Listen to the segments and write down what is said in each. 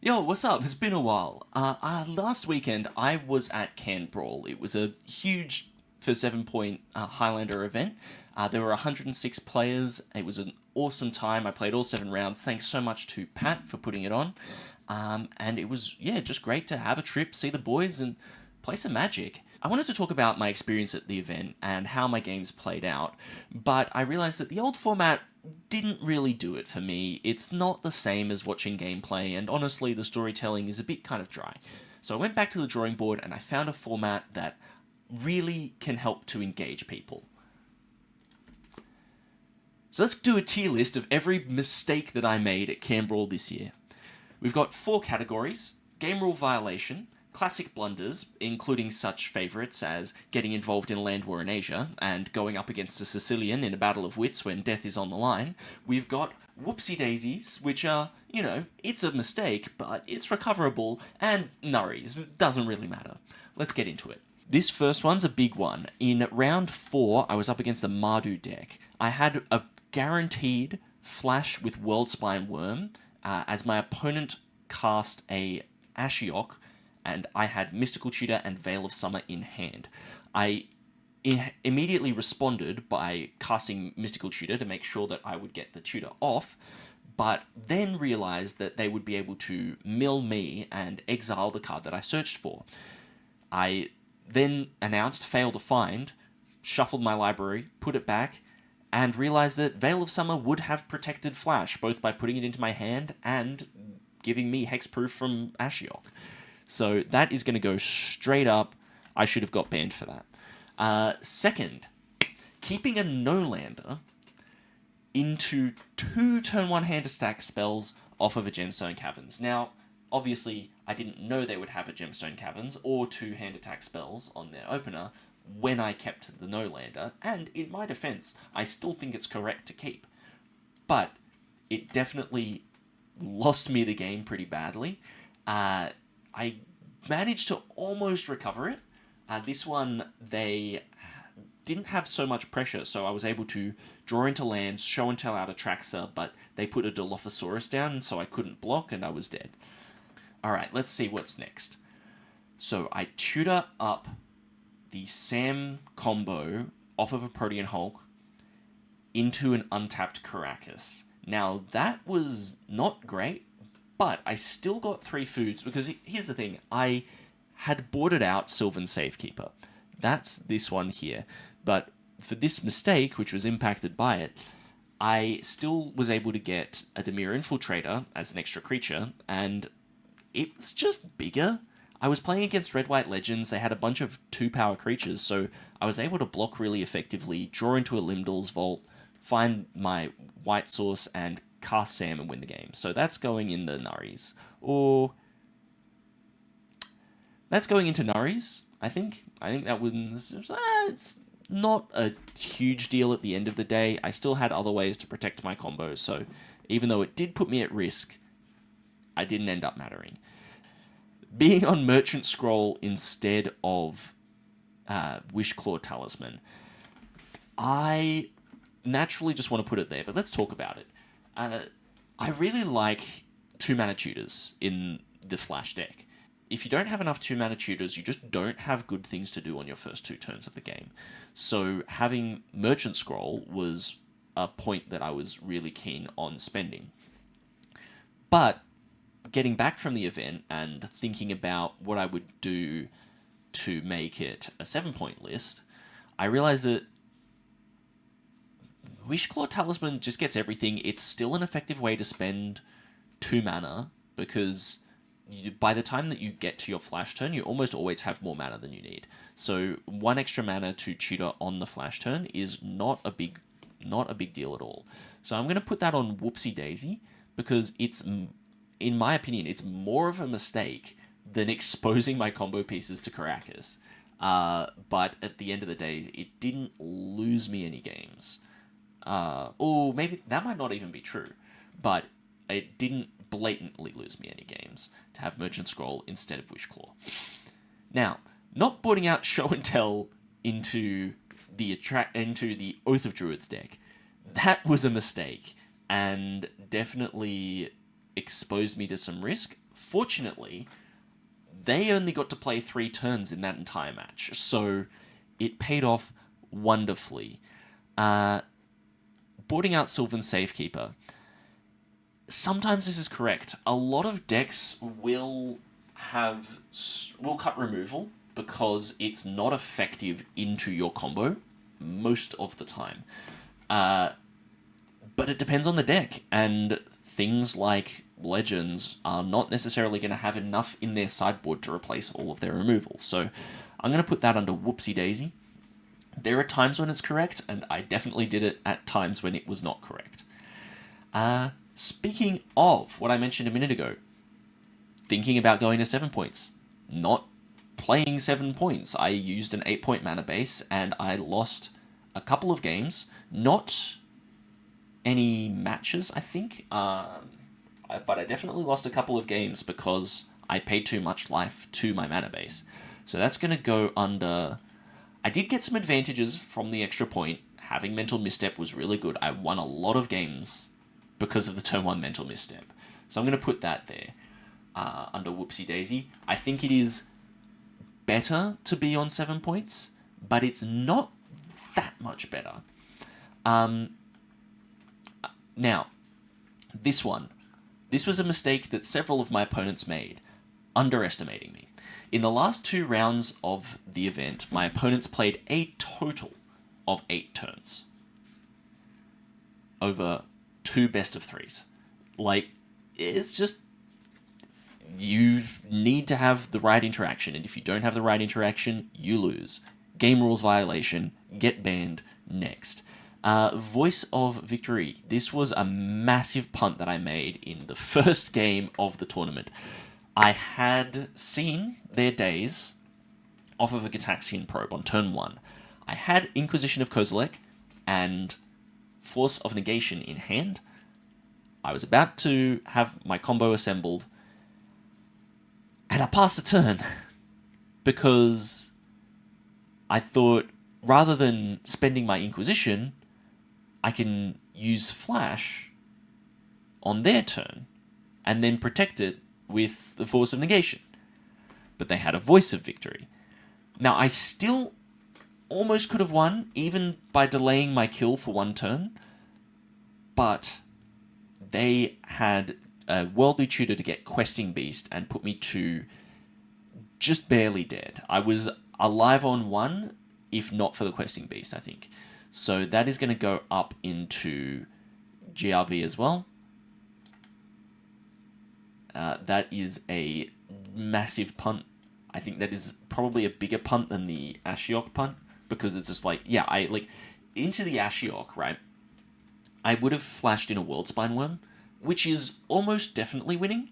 Yo, what's up? It's been a while. Last weekend I was at Canbrawl. It was a huge for 7 point Highlander event. There were 106 players. It was an awesome time. I played all 7 rounds. Thanks so much to Pat for putting it on. And it was, yeah, just great to have a trip, see the boys, and play some Magic. I wanted to talk about my experience at the event and how my games played out, but I realized that the old format didn't really do it for me. It's not the same as watching gameplay, and honestly, the storytelling is a bit kind of dry. So I went back to the drawing board and I found a format that really can help to engage people. So let's do a tier list of every mistake that I made at Canbrawl this year. We've got 4 categories: game rule violation, classic blunders, including such favourites as getting involved in a land war in Asia and going up against a Sicilian in a battle of wits when death is on the line. We've got whoopsie daisies, which are, it's a mistake, but it's recoverable, and nurries, doesn't really matter. Let's get into it. This first one's a big one. In round 4, I was up against a Mardu deck. I had a guaranteed flash with Worldspine Worm, as my opponent cast a Ashiok, and I had Mystical Tutor and Veil of Summer in hand. I immediately responded by casting Mystical Tutor to make sure that I would get the tutor off, but then realized that they would be able to mill me and exile the card that I searched for. I then announced Fail to Find, shuffled my library, put it back, and realized that Veil of Summer would have protected Flash, both by putting it into my hand and giving me hexproof from Ashiok. So that is going to go straight up. I should have got banned for that. Second, keeping a no-lander into 2 turn 1 hand to stack spells off of a Gemstone Caverns. Now, obviously, I didn't know they would have a Gemstone Caverns or 2 hand attack spells on their opener when I kept the no-lander, and in my defense, I still think it's correct to keep. But it definitely lost me the game pretty badly. I managed to almost recover it. This one, they didn't have so much pressure, so I was able to draw into lands, show and tell out Atraxa, but they put a Dilophosaurus down, so I couldn't block, and I was dead. Alright, let's see what's next. So I tutor up the Sam combo off of a Protean Hulk into an untapped Caracas. Now, that was not great, but I still got 3 foods, because here's the thing, I had boarded out Sylvan Safekeeper. That's this one here. But for this mistake, which was impacted by it, I still was able to get a Dimir Infiltrator as an extra creature, and it's just bigger. I was playing against Red-White Legends, they had a bunch of 2-power creatures, so I was able to block really effectively, draw into a Limdal's Vault, find my white source, and cast Sam and win the game. So that's going in the Nurries. Or that's going into Nurries, I think. I think that was... it's not a huge deal at the end of the day. I still had other ways to protect my combos, so even though it did put me at risk, I didn't end up mattering. Being on Merchant Scroll instead of Wishclaw Talisman, I naturally just want to put it there, but let's talk about it. I really like 2-mana tutors in the Flash deck. If you don't have enough 2-mana tutors, you just don't have good things to do on your first 2 turns of the game. So having Merchant Scroll was a point that I was really keen on spending. But getting back from the event and thinking about what I would do to make it a 7-point list, I realized that Wishclaw Talisman just gets everything. It's still an effective way to spend 2 mana, because by the time that you get to your flash turn, you almost always have more mana than you need. So 1 extra mana to tutor on the flash turn is not a big deal at all. So I'm going to put that on Whoopsie Daisy, because it's, in my opinion, it's more of a mistake than exposing my combo pieces to Caracas. But at the end of the day, it didn't lose me any games. Or maybe that might not even be true, but it didn't blatantly lose me any games to have Merchant Scroll instead of Wishclaw. Now, not putting out Show and Tell into the Oath of Druids deck, that was a mistake, and definitely exposed me to some risk fortunately, they only got to play 3 turns in that entire match, so it paid off wonderfully. Boarding out Sylvan Safekeeper. Sometimes this is correct. A lot of decks will cut removal because it's not effective into your combo most of the time. But it depends on the deck, and things like Legends are not necessarily going to have enough in their sideboard to replace all of their removal. So I'm going to put that under whoopsie daisy. There are times when it's correct, and I definitely did it at times when it was not correct. Speaking of what I mentioned a minute ago, thinking about going to 7 points, not playing 7 points. I used an 8-point mana base, and I lost a couple of games, not any matches, I think, but I definitely lost a couple of games because I paid too much life to my mana base. So that's going to go under... I did get some advantages from the extra point. Having Mental Misstep was really good. I won a lot of games because of the turn 1 Mental Misstep. So I'm going to put that there under Whoopsie Daisy. I think it is better to be on 7 points, but it's not that much better. Now, this was a mistake that several of my opponents made, underestimating me. In the last 2 rounds of the event, my opponents played a total of 8 turns over 2 best of 3s. Like, it's just... You need to have the right interaction, and if you don't have the right interaction, you lose. Game rules violation, get banned, next. Voice of Victory. This was a massive punt that I made in the first game of the tournament. I had seen their days off of a Gitaxian Probe on turn 1. I had Inquisition of Kozilek and Force of Negation in hand. I was about to have my combo assembled, and I passed the turn because I thought, rather than spending my Inquisition, I can use Flash on their turn and then protect it with the Force of Negation. But they had a Voice of Victory. Now, I still almost could have won, even by delaying my kill for 1 turn, but they had a Worldly Tutor to get Questing Beast and put me to just barely dead. I was alive on 1, if not for the Questing Beast, I think. So that is going to go up into GRV as well. That is a massive punt. I think that is probably a bigger punt than the Ashiok punt, because it's just like, yeah, into the Ashiok, right? I would have flashed in a Worldspine Worm, which is almost definitely winning,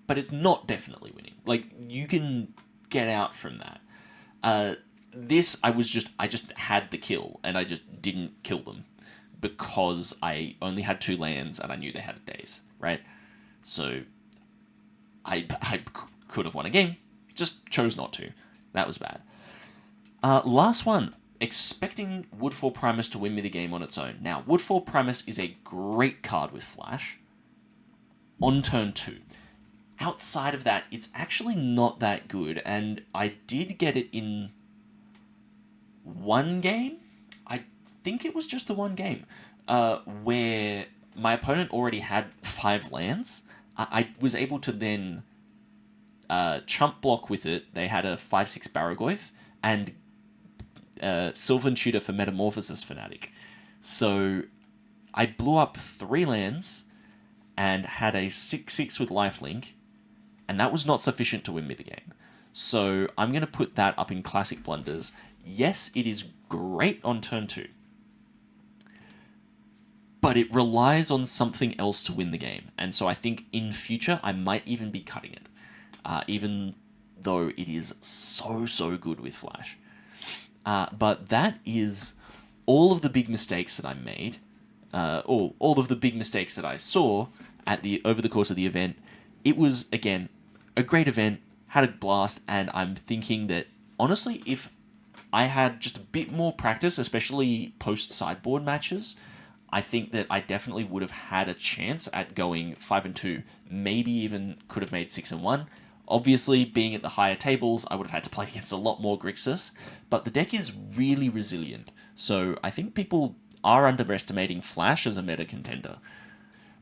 but it's not definitely winning. Like, you can get out from that. This, I just had the kill, and I just didn't kill them, because I only had 2 lands, and I knew they had days, right? So, I could have won a game, just chose not to. That was bad. Last one. Expecting Woodfall Primus to win me the game on its own. Now, Woodfall Primus is a great card with Flash on turn 2. Outside of that, it's actually not that good, and I did get it in 1 game? I think it was just the 1 game, where my opponent already had 5 lands. I was able to then chump block with it. They had a 5/6 Barragoyf, and Sylvan Tutor for Metamorphosis Fanatic. So I blew up 3 lands and had a 6/6 with Lifelink, and that was not sufficient to win me the game. So I'm going to put that up in Classic Blunders. Yes, it is great on turn 2, but it relies on something else to win the game. And so I think in future, I might even be cutting it, even though it is so good with Flash. But that is all of the big mistakes that I made, or all of the big mistakes that I saw over the course of the event. It was, again, a great event, had a blast, and I'm thinking that, honestly, if I had just a bit more practice, especially post-sideboard matches, I think that I definitely would have had a chance at going 5-2, maybe even could have made 6-1. Obviously, being at the higher tables, I would have had to play against a lot more Grixis, but the deck is really resilient, so I think people are underestimating Flash as a meta contender.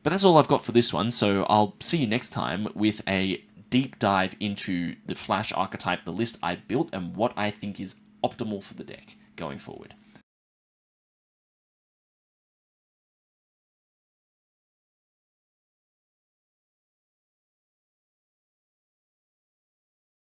But that's all I've got for this one, so I'll see you next time with a deep dive into the Flash archetype, the list I built, and what I think is optimal for the deck going forward.